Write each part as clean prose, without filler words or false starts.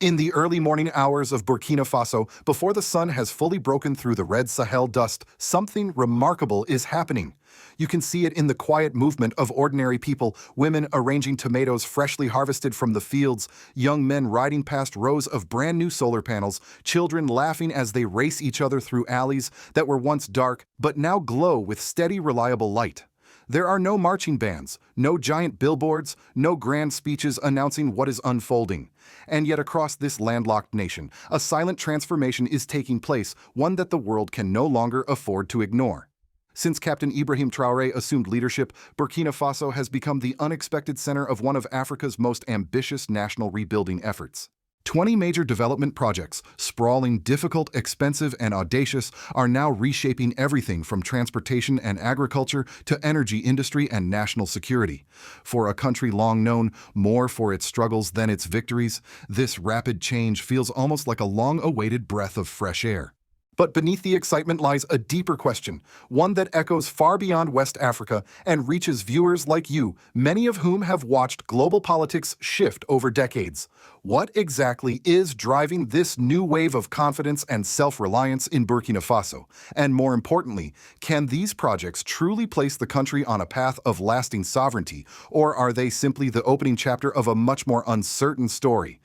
In the early morning hours of Burkina Faso, before the sun has fully broken through the red Sahel dust, something remarkable is happening. You can see it in the quiet movement of ordinary people, women arranging tomatoes freshly harvested from the fields, young men riding past rows of brand new solar panels, children laughing as they race each other through alleys that were once dark but now glow with steady, reliable light. There are no marching bands, no giant billboards, no grand speeches announcing what is unfolding. And yet across this landlocked nation, a silent transformation is taking place, one that the world can no longer afford to ignore. Since Captain Ibrahim Traoré assumed leadership, Burkina Faso has become the unexpected center of one of Africa's most ambitious national rebuilding efforts. 20 major development projects, sprawling, difficult, expensive, and audacious, are now reshaping everything from transportation and agriculture to energy industry and national security. For a country long known more for its struggles than its victories, this rapid change feels almost like a long-awaited breath of fresh air. But beneath the excitement lies a deeper question, one that echoes far beyond West Africa and reaches viewers like you, many of whom have watched global politics shift over decades. What exactly is driving this new wave of confidence and self-reliance in Burkina Faso? And more importantly, can these projects truly place the country on a path of lasting sovereignty, or are they simply the opening chapter of a much more uncertain story?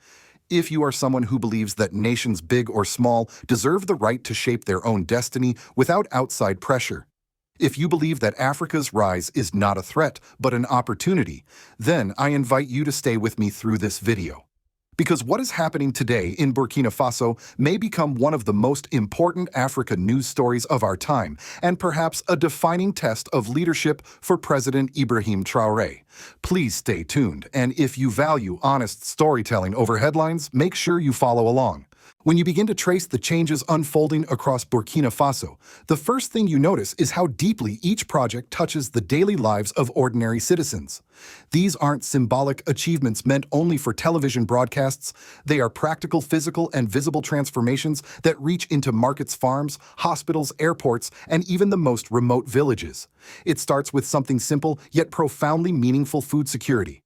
If you are someone who believes that nations big or small deserve the right to shape their own destiny without outside pressure, if you believe that Africa's rise is not a threat but an opportunity, then I invite you to stay with me through this video. Because what is happening today in Burkina Faso may become one of the most important Africa news stories of our time, and perhaps a defining test of leadership for President Ibrahim Traoré. Please stay tuned, and if you value honest storytelling over headlines, make sure you follow along. When you begin to trace the changes unfolding across Burkina Faso, the first thing you notice is how deeply each project touches the daily lives of ordinary citizens. These aren't symbolic achievements meant only for television broadcasts. They are practical, physical, and visible transformations that reach into markets, farms, hospitals, airports, and even the most remote villages. It starts with something simple yet profoundly meaningful: food security.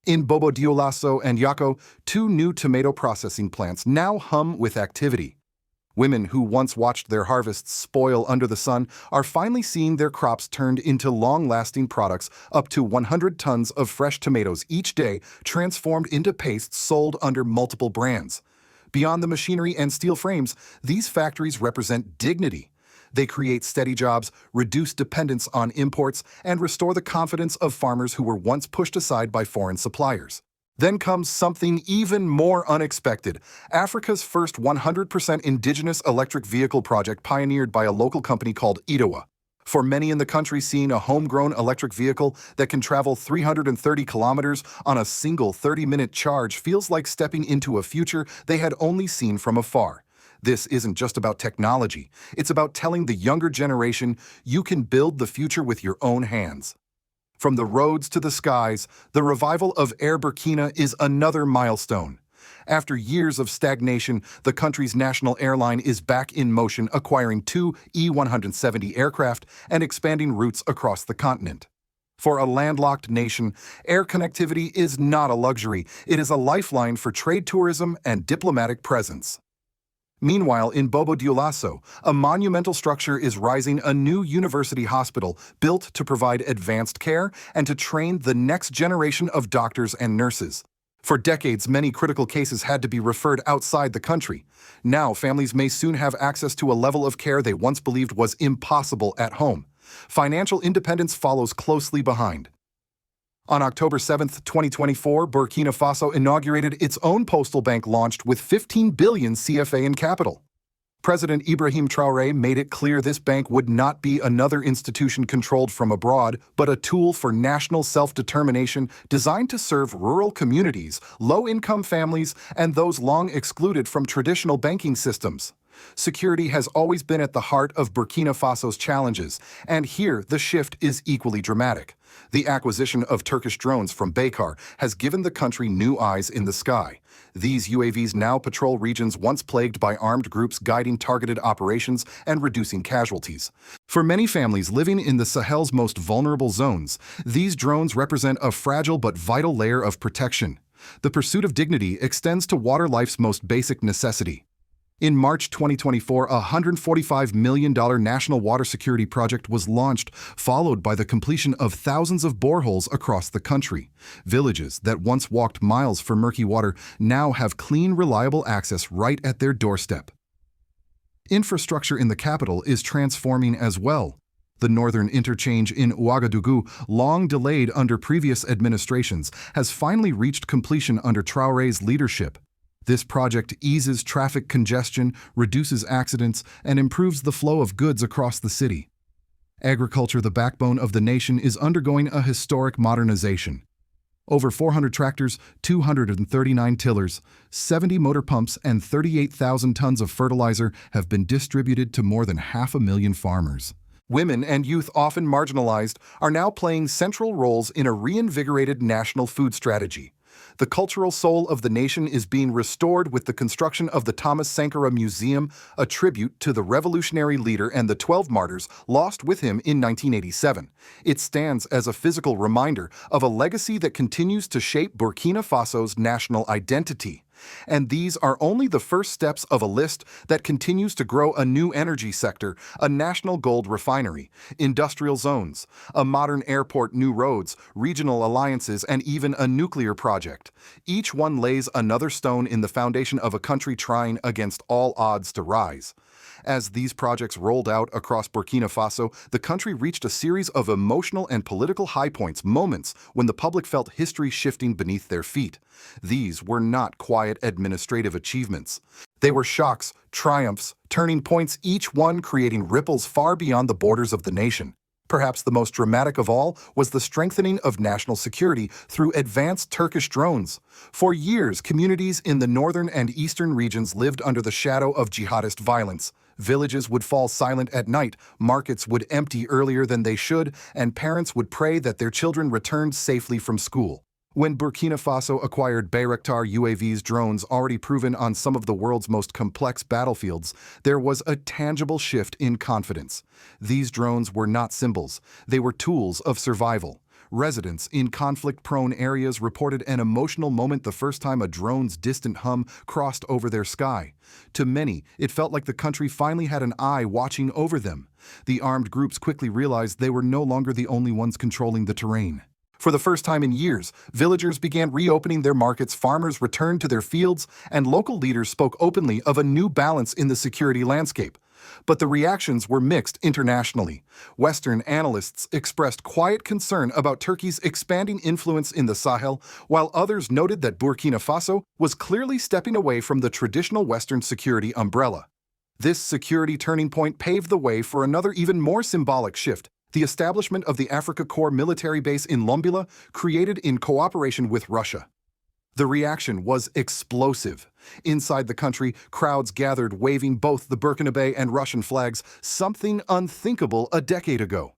In Bobo Dioulasso and Yako, two new tomato processing plants now hum with activity. Women who once watched their harvests spoil under the sun are finally seeing their crops turned into long-lasting products, up to 100 tons of fresh tomatoes each day transformed into pastes sold under multiple brands. Beyond the machinery and steel frames, these factories represent dignity. They create steady jobs, reduce dependence on imports, and restore the confidence of farmers who were once pushed aside by foreign suppliers. Then comes something even more unexpected: Africa's first 100% indigenous electric vehicle project, pioneered by a local company called Idoa. For many in the country, seeing a homegrown electric vehicle that can travel 330 kilometers on a single 30-minute charge feels like stepping into a future they had only seen from afar. This isn't just about technology. It's about telling the younger generation you can build the future with your own hands. From the roads to the skies, the revival of Air Burkina is another milestone. After years of stagnation, the country's national airline is back in motion, acquiring two E-170 aircraft and expanding routes across the continent. For a landlocked nation, air connectivity is not a luxury. It is a lifeline for trade, tourism, and diplomatic presence. Meanwhile, in Bobo Dioulasso, a monumental structure is rising: a new university hospital built to provide advanced care and to train the next generation of doctors and nurses. For decades, many critical cases had to be referred outside the country. Now, families may soon have access to a level of care they once believed was impossible at home. Financial independence follows closely behind. On October 7, 2024, Burkina Faso inaugurated its own postal bank, launched with 15 billion CFA in capital. President Ibrahim Traoré made it clear this bank would not be another institution controlled from abroad, but a tool for national self-determination designed to serve rural communities, low-income families, and those long excluded from traditional banking systems. Security has always been at the heart of Burkina Faso's challenges, and here the shift is equally dramatic. The acquisition of Turkish drones from Baykar has given the country new eyes in the sky. These UAVs now patrol regions once plagued by armed groups, guiding targeted operations and reducing casualties. For many families living in the Sahel's most vulnerable zones, these drones represent a fragile but vital layer of protection. The pursuit of dignity extends to water, life's most basic necessity. In March 2024, a $145 million national water security project was launched, followed by the completion of thousands of boreholes across the country. Villages that once walked miles for murky water now have clean, reliable access right at their doorstep. Infrastructure in the capital is transforming as well. The northern interchange in Ouagadougou, long delayed under previous administrations, has finally reached completion under Traoré's leadership. This project eases traffic congestion, reduces accidents, and improves the flow of goods across the city. Agriculture, the backbone of the nation, is undergoing a historic modernization. Over 400 tractors, 239 tillers, 70 motor pumps, and 38,000 tons of fertilizer have been distributed to more than 500,000 farmers. Women and youth, often marginalized, are now playing central roles in a reinvigorated national food strategy. The cultural soul of the nation is being restored with the construction of the Thomas Sankara Museum, a tribute to the revolutionary leader and the 12 martyrs lost with him in 1987. It stands as a physical reminder of a legacy that continues to shape Burkina Faso's national identity. And these are only the first steps of a list that continues to grow: a new energy sector, a national gold refinery, industrial zones, a modern airport, new roads, regional alliances, and even a nuclear project. Each one lays another stone in the foundation of a country trying against all odds to rise. As these projects rolled out across Burkina Faso, the country reached a series of emotional and political high points, moments when the public felt history shifting beneath their feet. These were not quiet administrative achievements. They were shocks, triumphs, turning points, each one creating ripples far beyond the borders of the nation. Perhaps the most dramatic of all was the strengthening of national security through advanced Turkish drones. For years, communities in the northern and eastern regions lived under the shadow of jihadist violence. Villages would fall silent at night, markets would empty earlier than they should, and parents would pray that their children returned safely from school. When Burkina Faso acquired Bayraktar UAVs, drones already proven on some of the world's most complex battlefields, there was a tangible shift in confidence. These drones were not symbols, they were tools of survival. Residents in conflict-prone areas reported an emotional moment the first time a drone's distant hum crossed over their sky. To many, it felt like the country finally had an eye watching over them. The armed groups quickly realized they were no longer the only ones controlling the terrain. For the first time in years, villagers began reopening their markets, farmers returned to their fields, and local leaders spoke openly of a new balance in the security landscape. But the reactions were mixed internationally. Western analysts expressed quiet concern about Turkey's expanding influence in the Sahel, while others noted that Burkina Faso was clearly stepping away from the traditional Western security umbrella. This security turning point paved the way for another even more symbolic shift: the establishment of the Africa Corps military base in Lombila, created in cooperation with Russia. The reaction was explosive. Inside the country, crowds gathered waving both the Burkinabe and Russian flags, something unthinkable a decade ago.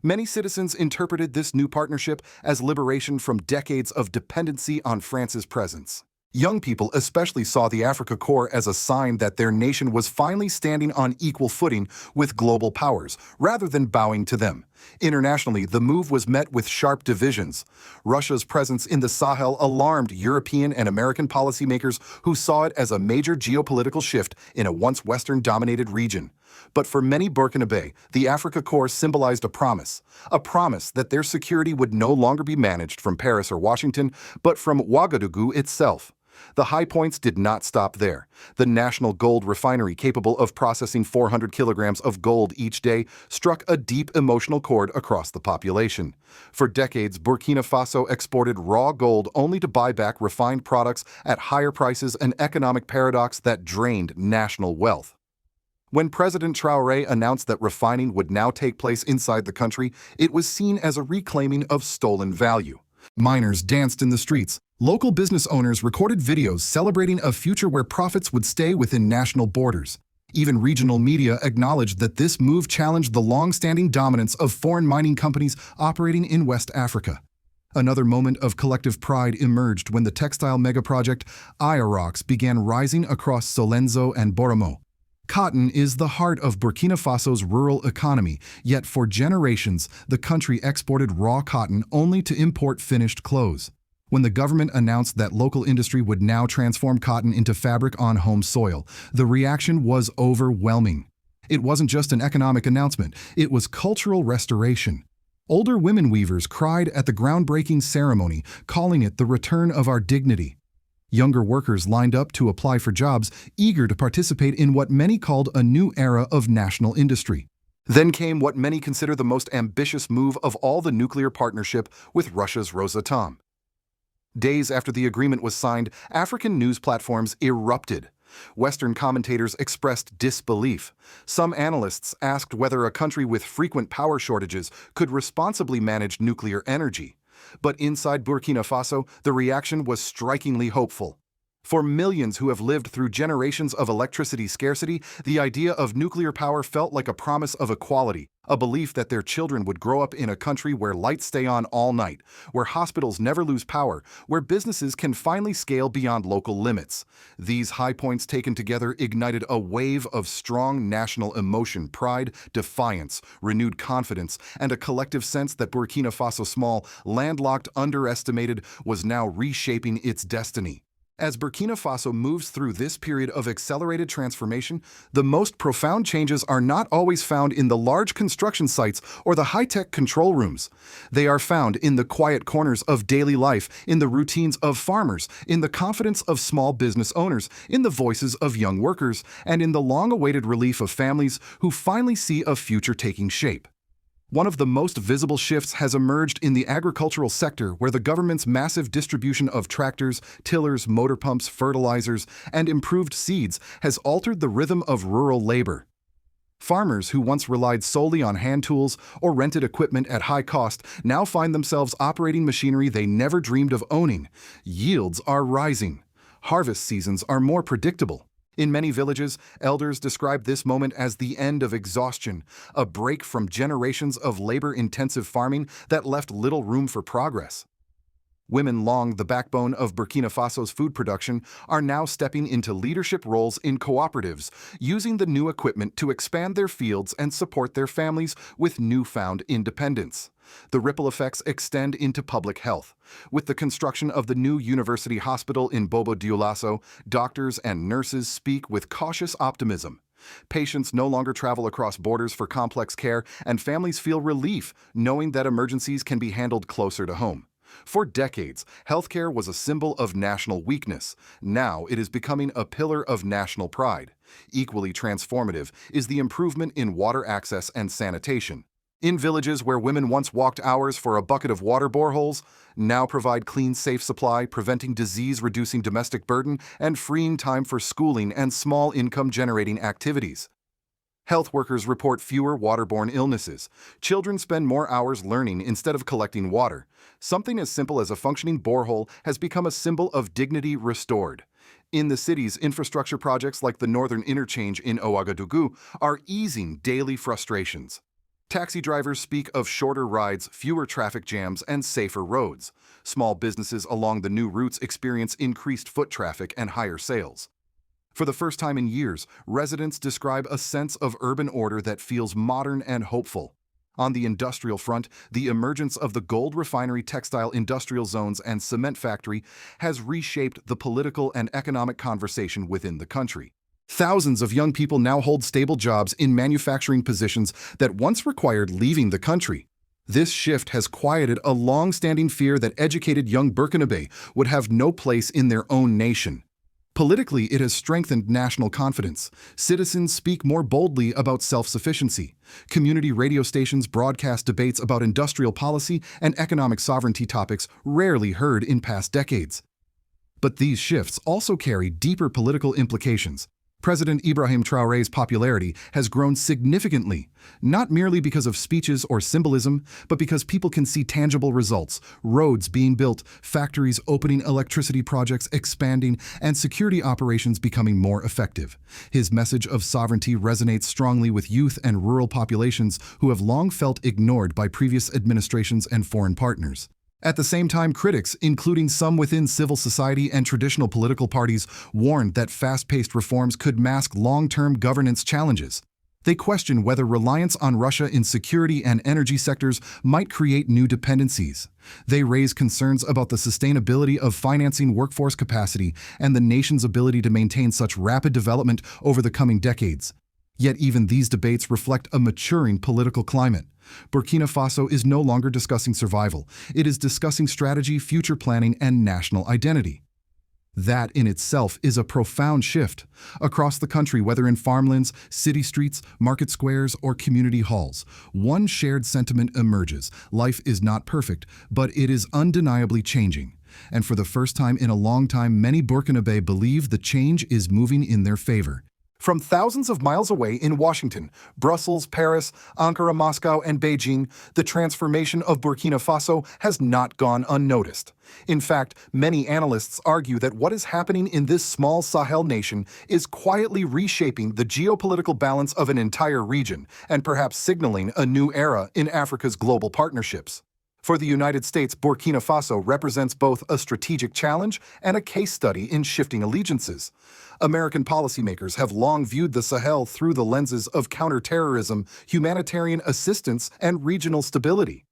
Many citizens interpreted this new partnership as liberation from decades of dependency on France's presence. Young people especially saw the Africa Corps as a sign that their nation was finally standing on equal footing with global powers, rather than bowing to them. Internationally, the move was met with sharp divisions. Russia's presence in the Sahel alarmed European and American policymakers who saw it as a major geopolitical shift in a once Western-dominated region. But for many Burkinabe, the Africa Corps symbolized a promise that their security would no longer be managed from Paris or Washington, but from Ouagadougou itself. The high points did not stop there. The national gold refinery, capable of processing 400 kilograms of gold each day, struck a deep emotional chord across the population. For decades, Burkina Faso exported raw gold only to buy back refined products at higher prices, an economic paradox that drained national wealth. When President Traoré announced that refining would now take place inside the country, it was seen as a reclaiming of stolen value. Miners danced in the streets. Local business owners recorded videos celebrating a future where profits would stay within national borders. Even regional media acknowledged that this move challenged the long-standing dominance of foreign mining companies operating in West Africa. Another moment of collective pride emerged when the textile megaproject Ayarox began rising across Solenzo and Boromo. Cotton is the heart of Burkina Faso's rural economy, yet for generations the country exported raw cotton only to import finished clothes. When the government announced that local industry would now transform cotton into fabric on home soil, the reaction was overwhelming. It wasn't just an economic announcement, it was cultural restoration. Older women weavers cried at the groundbreaking ceremony, calling it the return of our dignity. Younger workers lined up to apply for jobs, eager to participate in what many called a new era of national industry. Then came what many consider the most ambitious move of all, the nuclear partnership with Russia's Rosatom. Days after the agreement was signed, African news platforms erupted. Western commentators expressed disbelief. Some analysts asked whether a country with frequent power shortages could responsibly manage nuclear energy. But inside Burkina Faso, the reaction was strikingly hopeful. For millions who have lived through generations of electricity scarcity, the idea of nuclear power felt like a promise of equality, a belief that their children would grow up in a country where lights stay on all night, where hospitals never lose power, where businesses can finally scale beyond local limits. These high points taken together ignited a wave of strong national emotion, pride, defiance, renewed confidence, and a collective sense that Burkina Faso, small, landlocked, underestimated, was now reshaping its destiny. As Burkina Faso moves through this period of accelerated transformation, the most profound changes are not always found in the large construction sites or the high-tech control rooms. They are found in the quiet corners of daily life, in the routines of farmers, in the confidence of small business owners, in the voices of young workers, and in the long-awaited relief of families who finally see a future taking shape. One of the most visible shifts has emerged in the agricultural sector, where the government's massive distribution of tractors, tillers, motor pumps, fertilizers, and improved seeds has altered the rhythm of rural labor. Farmers who once relied solely on hand tools or rented equipment at high cost now find themselves operating machinery they never dreamed of owning. Yields are rising. Harvest seasons are more predictable. In many villages, elders describe this moment as the end of exhaustion, a break from generations of labor-intensive farming that left little room for progress. Women, long the backbone of Burkina Faso's food production, are now stepping into leadership roles in cooperatives, using the new equipment to expand their fields and support their families with newfound independence. The ripple effects extend into public health. With the construction of the new university hospital in Bobo-Dioulasso, doctors and nurses speak with cautious optimism. Patients no longer travel across borders for complex care, and families feel relief knowing that emergencies can be handled closer to home. For decades, healthcare was a symbol of national weakness. Now it is becoming a pillar of national pride. Equally transformative is the improvement in water access and sanitation. In villages where women once walked hours for a bucket of water, boreholes now provide clean, safe supply, preventing disease, reducing domestic burden, and freeing time for schooling and small income-generating activities. Health workers report fewer waterborne illnesses. Children spend more hours learning instead of collecting water. Something as simple as a functioning borehole has become a symbol of dignity restored. In the cities, infrastructure projects like the Northern Interchange in Ouagadougou are easing daily frustrations. Taxi drivers speak of shorter rides, fewer traffic jams, and safer roads. Small businesses along the new routes experience increased foot traffic and higher sales. For the first time in years, residents describe a sense of urban order that feels modern and hopeful. On the industrial front, the emergence of the gold refinery, textile industrial zones, and cement factory has reshaped the political and economic conversation within the country. Thousands of young people now hold stable jobs in manufacturing positions that once required leaving the country. This shift has quieted a long-standing fear that educated young Burkinabé would have no place in their own nation. Politically, it has strengthened national confidence. Citizens speak more boldly about self-sufficiency. Community radio stations broadcast debates about industrial policy and economic sovereignty, topics rarely heard in past decades. But these shifts also carry deeper political implications. President Ibrahim Traoré's popularity has grown significantly, not merely because of speeches or symbolism, but because people can see tangible results: roads being built, factories opening, electricity projects expanding, and security operations becoming more effective. His message of sovereignty resonates strongly with youth and rural populations who have long felt ignored by previous administrations and foreign partners. At the same time, critics, including some within civil society and traditional political parties, warned that fast-paced reforms could mask long-term governance challenges. They question whether reliance on Russia in security and energy sectors might create new dependencies. They raise concerns about the sustainability of financing workforce capacity and the nation's ability to maintain such rapid development over the coming decades. Yet even these debates reflect a maturing political climate. Burkina Faso is no longer discussing survival. It is discussing strategy, future planning, and national identity. That in itself is a profound shift. Across the country, whether in farmlands, city streets, market squares, or community halls, one shared sentiment emerges. Life is not perfect, but it is undeniably changing. And for the first time in a long time, many Burkinabe believe the change is moving in their favor. From thousands of miles away in Washington, Brussels, Paris, Ankara, Moscow, and Beijing, the transformation of Burkina Faso has not gone unnoticed. In fact, many analysts argue that what is happening in this small Sahel nation is quietly reshaping the geopolitical balance of an entire region and perhaps signaling a new era in Africa's global partnerships. For the United States, Burkina Faso represents both a strategic challenge and a case study in shifting allegiances. American policymakers have long viewed the Sahel through the lenses of counterterrorism, humanitarian assistance, and regional stability.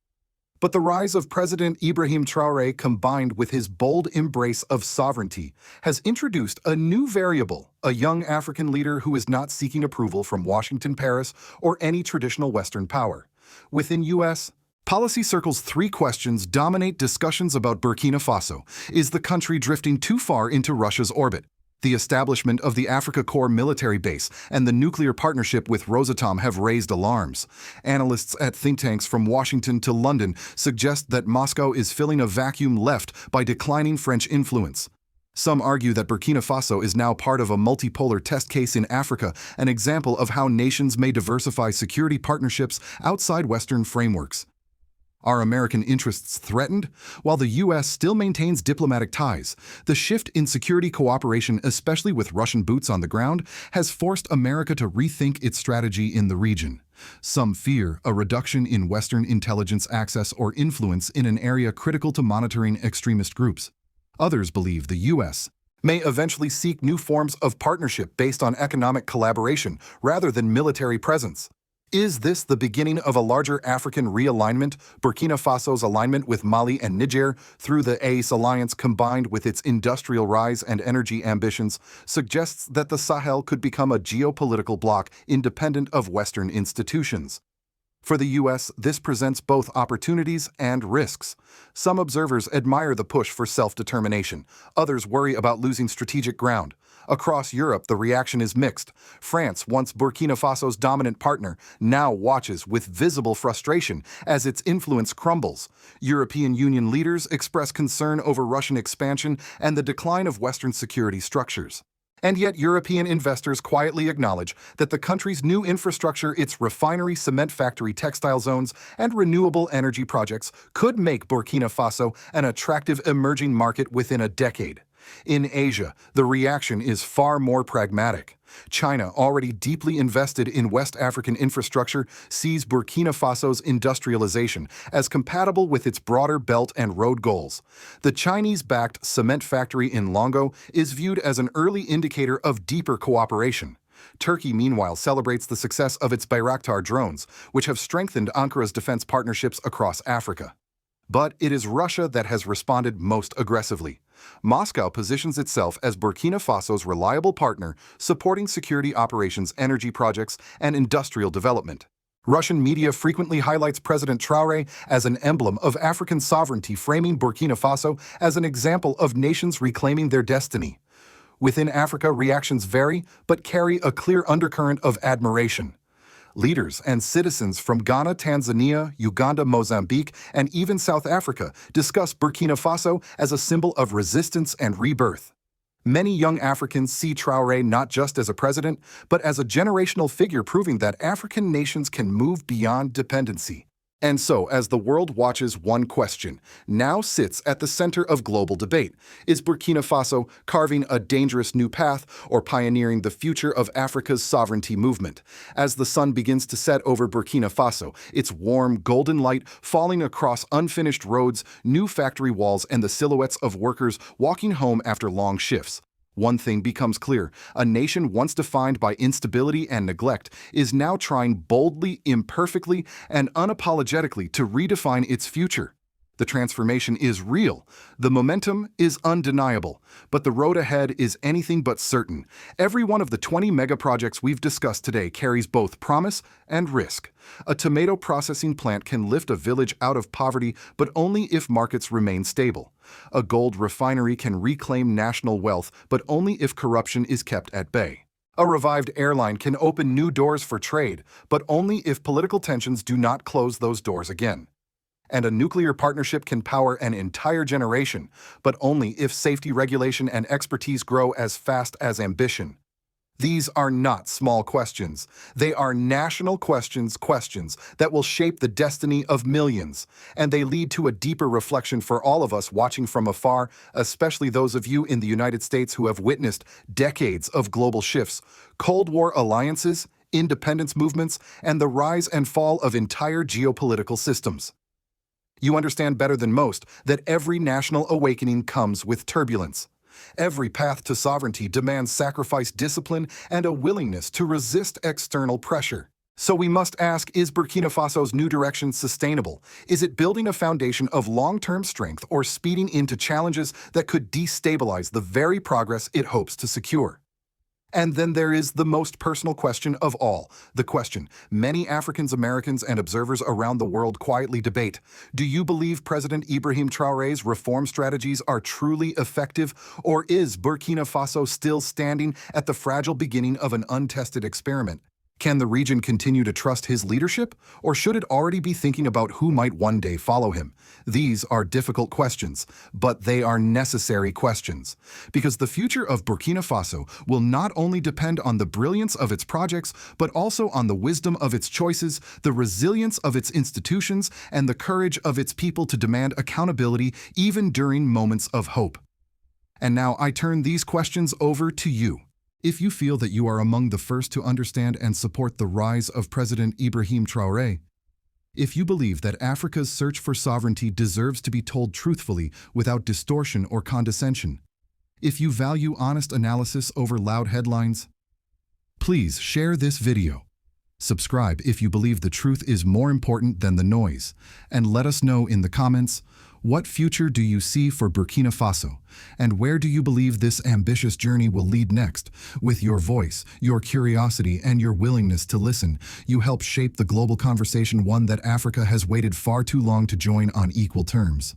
But the rise of President Ibrahim Traoré, combined with his bold embrace of sovereignty, has introduced a new variable, a young African leader who is not seeking approval from Washington, Paris, or any traditional Western power. Within U.S. policy circles, three questions dominate discussions about Burkina Faso. Is the country drifting too far into Russia's orbit? The establishment of the Africa Corps military base and the nuclear partnership with Rosatom have raised alarms. Analysts at think tanks from Washington to London suggest that Moscow is filling a vacuum left by declining French influence. Some argue that Burkina Faso is now part of a multipolar test case in Africa, an example of how nations may diversify security partnerships outside Western frameworks. Are American interests threatened? While the U.S. still maintains diplomatic ties, the shift in security cooperation, especially with Russian boots on the ground, has forced America to rethink its strategy in the region. Some fear a reduction in Western intelligence access or influence in an area critical to monitoring extremist groups. Others believe the U.S. may eventually seek new forms of partnership based on economic collaboration rather than military presence. Is this the beginning of a larger African realignment? Burkina Faso's alignment with Mali and Niger through the ACE alliance, combined with its industrial rise and energy ambitions, suggests that the Sahel could become a geopolitical bloc independent of Western institutions. For the U.S., this presents both opportunities and risks. Some observers admire the push for self-determination. Others worry about losing strategic ground. Across Europe, the reaction is mixed. France, once Burkina Faso's dominant partner, now watches with visible frustration as its influence crumbles. European Union leaders express concern over Russian expansion and the decline of Western security structures. And yet European investors quietly acknowledge that the country's new infrastructure, its refinery, cement factory, textile zones, and renewable energy projects could make Burkina Faso an attractive emerging market within a decade. In Asia, the reaction is far more pragmatic. China, already deeply invested in West African infrastructure, sees Burkina Faso's industrialization as compatible with its broader Belt and Road goals. The Chinese-backed cement factory in Longo is viewed as an early indicator of deeper cooperation. Turkey, meanwhile, celebrates the success of its Bayraktar drones, which have strengthened Ankara's defense partnerships across Africa. But it is Russia that has responded most aggressively. Moscow positions itself as Burkina Faso's reliable partner, supporting security operations, energy projects, and industrial development. Russian media frequently highlights President Traoré as an emblem of African sovereignty, framing Burkina Faso as an example of nations reclaiming their destiny. Within Africa, reactions vary, but carry a clear undercurrent of admiration. Leaders and citizens from Ghana, Tanzania, Uganda, Mozambique, and even South Africa discuss Burkina Faso as a symbol of resistance and rebirth. Many young Africans see Traoré not just as a president, but as a generational figure, proving that African nations can move beyond dependency. And so, as the world watches, one question now sits at the center of global debate. Is Burkina Faso carving a dangerous new path or pioneering the future of Africa's sovereignty movement? As the sun begins to set over Burkina Faso, its warm, golden light falling across unfinished roads, new factory walls, and the silhouettes of workers walking home after long shifts, One thing becomes clear: a nation once defined by instability and neglect is now trying boldly, imperfectly, and unapologetically to redefine its future. The transformation is real, the momentum is undeniable, but the road ahead is anything but certain. Every one of the 20 mega projects we've discussed today carries both promise and risk. A tomato processing plant can lift a village out of poverty, but only if markets remain stable. A gold refinery can reclaim national wealth, but only if corruption is kept at bay. A revived airline can open new doors for trade, but only if political tensions do not close those doors again. And a nuclear partnership can power an entire generation, but only if safety regulation and expertise grow as fast as ambition. These are not small questions. They are national questions that will shape the destiny of millions. And they lead to a deeper reflection for all of us watching from afar, especially those of you in the United States who have witnessed decades of global shifts, Cold War alliances, independence movements, and the rise and fall of entire geopolitical systems. You understand better than most that every national awakening comes with turbulence. Every path to sovereignty demands sacrifice, discipline, and a willingness to resist external pressure. So we must ask, is Burkina Faso's new direction sustainable? Is it building a foundation of long-term strength or speeding into challenges that could destabilize the very progress it hopes to secure? And then there is the most personal question of all, the question many Africans, Americans, and observers around the world quietly debate. Do you believe President Ibrahim Traoré's reform strategies are truly effective, or is Burkina Faso still standing at the fragile beginning of an untested experiment? Can the region continue to trust his leadership, or should it already be thinking about who might one day follow him? These are difficult questions, but they are necessary questions, because the future of Burkina Faso will not only depend on the brilliance of its projects, but also on the wisdom of its choices, the resilience of its institutions, and the courage of its people to demand accountability even during moments of hope. And now I turn these questions over to you. If you feel that you are among the first to understand and support the rise of President Ibrahim Traoré, if you believe that Africa's search for sovereignty deserves to be told truthfully without distortion or condescension, if you value honest analysis over loud headlines, please share this video. Subscribe if you believe the truth is more important than the noise, and let us know in the comments, what future do you see for Burkina Faso, and where do you believe this ambitious journey will lead next? With your voice, your curiosity, and your willingness to listen, you help shape the global conversation, one that Africa has waited far too long to join on equal terms.